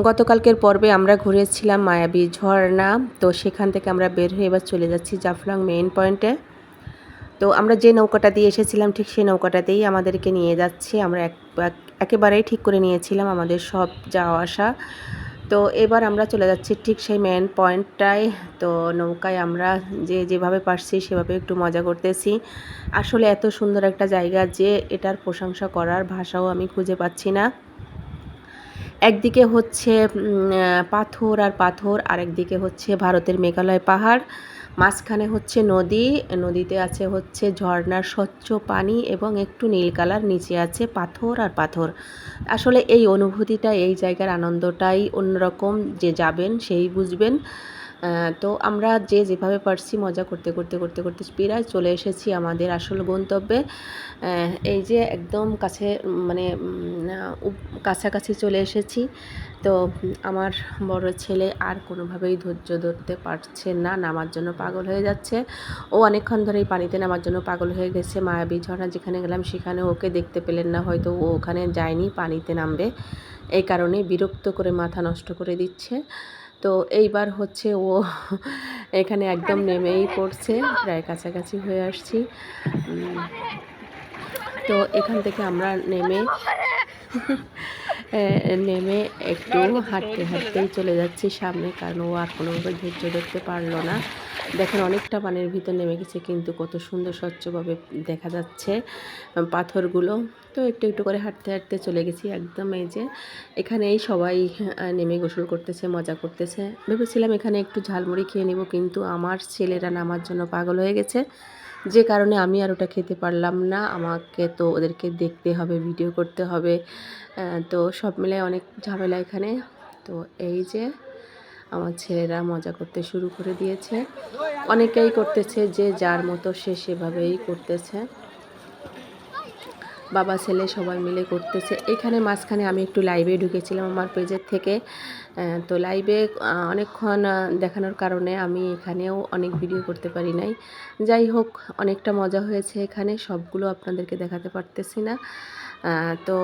গতকালকের পর্বে আমরা ঘুরেছিলাম মায়াবী ঝর্ণা। তো সেখান থেকে আমরা বের হয়ে এবার চলে যাচ্ছি জাফলং মেইন পয়েন্টে। তো আমরা যে নৌকাটা দিয়ে এসেছিলাম ঠিক সেই নৌকাটাতেই আমাদেরকে নিয়ে যাচ্ছে। আমরা একেবারেই ঠিক করে নিয়েছিলাম আমাদের সব যাওয়া আসা। তো এবার আমরা চলে যাচ্ছি ঠিক সেই মেইন পয়েন্টটায়। তো নৌকায় আমরা যেভাবে পারছি সেভাবে একটু মজা করতেছি। আসলে এত সুন্দর একটা জায়গা যে এটার প্রশংসা করার ভাষাও আমি খুঁজে পাচ্ছি না। একদিকে হচ্ছে পাথর আর পাথর, আরেকদিকে হচ্ছে ভারতের মেঘালয় পাহাড়, মাঝখানে হচ্ছে নদী, নদীতে আছে হচ্ছে ঝর্ণার স্বচ্ছ পানি এবং একটু নীল কালার, নিচে আছে পাথর আর পাথর। আসলে এই অনুভূতিটা, এই জায়গার আনন্দটাই অন্যরকম, যে যাবেন সেই বুঝবেন। তো আমরা যেভাবে পারছি মজা করতে করতে করতে করতে প্রায় চলে এসেছি আমাদের আসল গন্তব্যে। এই যে একদম কাছে, মানে কাছাকাছি চলে এসেছি। তো আমার বড় ছেলে আর কোনোভাবেই ধৈর্য ধরতে পারছে না, নামার জন্য পাগল হয়ে যাচ্ছে। ও অনেকক্ষণ ধরেই পানিতে নামার জন্য পাগল হয়ে গেছে। মায়াবী ঝর্ণা যেখানে গেলাম সেখানে ওকে দেখতে পেলেন না, হয়তো ও ওখানে যায়নি, পানিতে নামবে, এই কারণে বিরক্ত করে মাথা নষ্ট করে দিচ্ছে। তো এইবার হচ্ছে ও এখানে একদম নেমেই পড়ছে, প্রায় কাছাকাছি হয়ে আসছি। তো এখান থেকে আমরা নেমে একটু হাঁটতে হাঁটতেই চলে যাচ্ছি সামনে, কারণ ও আর কোনোভাবে ধৈর্য ধরতে পারলো না। দেখেন অনেকটা পানির ভিতর নেমে গেছে, কিন্তু কত সুন্দর স্বচ্ছভাবে দেখা যাচ্ছে পাথরগুলো। তো একটু একটু করে হাঁটতে হাঁটতে চলে গেছি একদম। এই যে এখানেই সবাই নেমে গোসল করতেছে, মজা করতেছে। ভেবেছিলাম এখানে একটু ঝালমুড়ি খেয়ে নেব, কিন্তু আমার ছেলেরা নামার জন্য পাগল হয়ে গেছে, যে কারণে আমি আর ওটা খেতে পারলাম না। আমাকে তো ওদেরকে দেখতে হবে, ভিডিও করতে হবে। তো সব মিলে অনেক ঝামেলা এখানে। তো এই যে আমার ছেলেরা মজা করতে শুরু করে দিয়েছে। অনেকেই করতেছে, যে যার মতো সে সেভাবেই করতেছে। বাবা ছেলে সবাই মিলে করতেছে। এখানে মাঝখানে আমি একটু লাইভে ঢুকেছিলাম আমার পেজের থেকে। তো লাইভে অনেকক্ষণ দেখানোর কারণে আমি এখানেও অনেক ভিডিও করতে পারি নাই। যাই হোক, অনেকটা মজা হয়েছে এখানে, সবগুলো আপনাদেরকে দেখাতে পারতেছি না। তো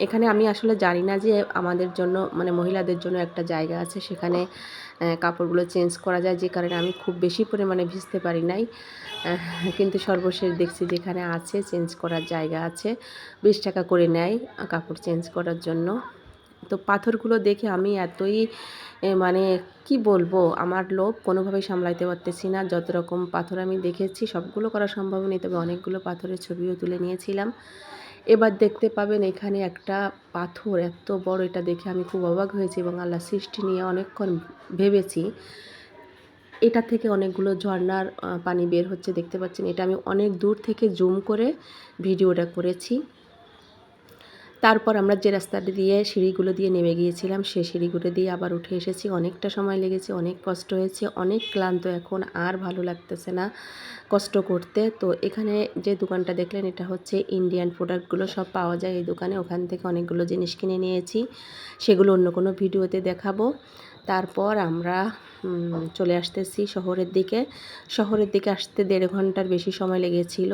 এখানে আমি আসলে জানি না যে আমাদের জন্য, মানে মহিলাদের জন্য একটা জায়গা আছে, সেখানে কাপড়গুলো চেঞ্জ করা যায়, যে কারণে আমি খুব বেশি পরিমাণে ভিজতে পারি নাই। কিন্তু সর্বশেষ দেখছি যেখানে আছে চেঞ্জ করার জায়গা আছে, 20 টাকা করে নেয় কাপড় চেঞ্জ করার জন্য। তো পাথরগুলো দেখে আমি এতই মানে কি বলবো, আমার লোভ কোনোভাবেই সামলাইতে পারতেছি না। যত রকম পাথর আমি দেখেছি সবগুলো করা সম্ভব নেই, তবে অনেকগুলো পাথরের ছবিও তুলে নিয়েছিলাম। এবার দেখতে পাবেন এখানে একটা পাথর এত বড়, এটা দেখে আমি খুব অবাক হয়েছি এবং আল্লাহর সৃষ্টি নিয়ে অনেকক্ষণ ভেবেছি। এটা থেকে অনেকগুলো ঝর্ণার পানি বের হচ্ছে, দেখতে পাচ্ছেন। এটা আমি অনেক দূর থেকে জুম করে ভিডিওটা করেছি। তারপর আমরা যে রাস্তাটা দিয়ে সিঁড়িগুলো দিয়ে নেমে গিয়েছিলাম, সেই সিঁড়িগুলো দিয়ে আবার উঠে এসেছি। অনেকটা সময় লেগেছে, অনেক কষ্ট হয়েছে, অনেক ক্লান্ত, এখন আর ভালো লাগতেছে না কষ্ট করতে। তো এখানে যে দোকানটা দেখলেন, এটা হচ্ছে ইন্ডিয়ান প্রোডাক্টগুলো সব পাওয়া যায় এই দোকানে। ওখান থেকে অনেকগুলো জিনিস কিনে নিয়েছি, সেগুলো অন্য কোনো ভিডিওতে দেখাবো। তারপর আমরা চলে আসতেছি শহরের দিকে। শহরের দিকে আসতে 1.5 ঘন্টার বেশি সময় লেগেছিল।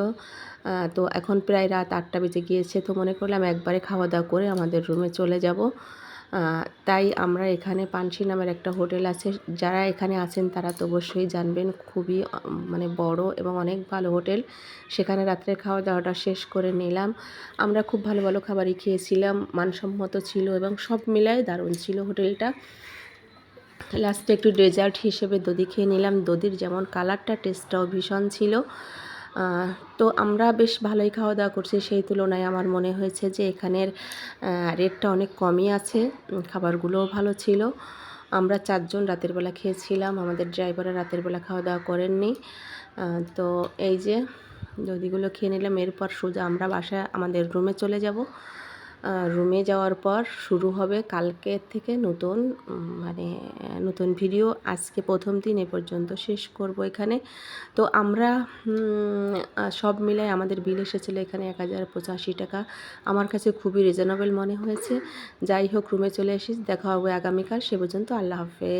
তো এখন প্রায় রাত 8টা বেজে গিয়েছে। তো মনে করলাম একবারে খাওয়া দাওয়া করে আমাদের রুমে চলে যাব। তাই আমরা এখানে পানসি নামের একটা হোটেল আছে, যারা এখানে আছেন তারা তো অবশ্যই জানবেন, খুবই মানে বড় এবং অনেক ভালো হোটেল। সেখানে রাত্রে খাওয়া দাওয়াটা শেষ করে নিলাম। আমরা খুব ভালো ভালো খাবারই খেয়েছিলাম, মানসম্মত ছিল এবং সব মিলায় দারুণ ছিল হোটেলটা। লাস্টে একটু ডেজার্ট হিসেবে দধি খেয়ে নিলাম। দধির যেমন কালারটা, টেস্টটাও ভীষণ ছিল। তো আমরা বেশ ভালোই খাওয়া দাওয়া করছি। সেই তুলনায় আমার মনে হয়েছে যে এখানের রেটটা অনেক কমই আছে, খাবারগুলোও ভালো ছিল। আমরা 4 জন রাতের বেলা খেয়েছিলাম, আমাদের ড্রাইভাররা রাতের বেলা খাওয়া দাওয়া করেননি। তো এই যে দধিগুলো খেয়ে নিলাম। এরপর সোজা আমরা বাসায় আমাদের রুমে চলে যাব। রুমে যাওয়ার পর শুরু হবে কালকে থেকে নতুন, মানে নতুন ভিডিও। আজকে প্রথম দিন, এ পর্যন্ত শেষ করব এখানে। তো আমরা সব মিলায় আমাদের বিল এসেছিলো এখানে 1085 টাকা। আমার কাছে খুবই রিজনেবল মনে হয়েছে। যাই হোক, রুমে চলে এসেছি, দেখা হবে আগামীকাল। সে পর্যন্ত আল্লাহ হাফেজ।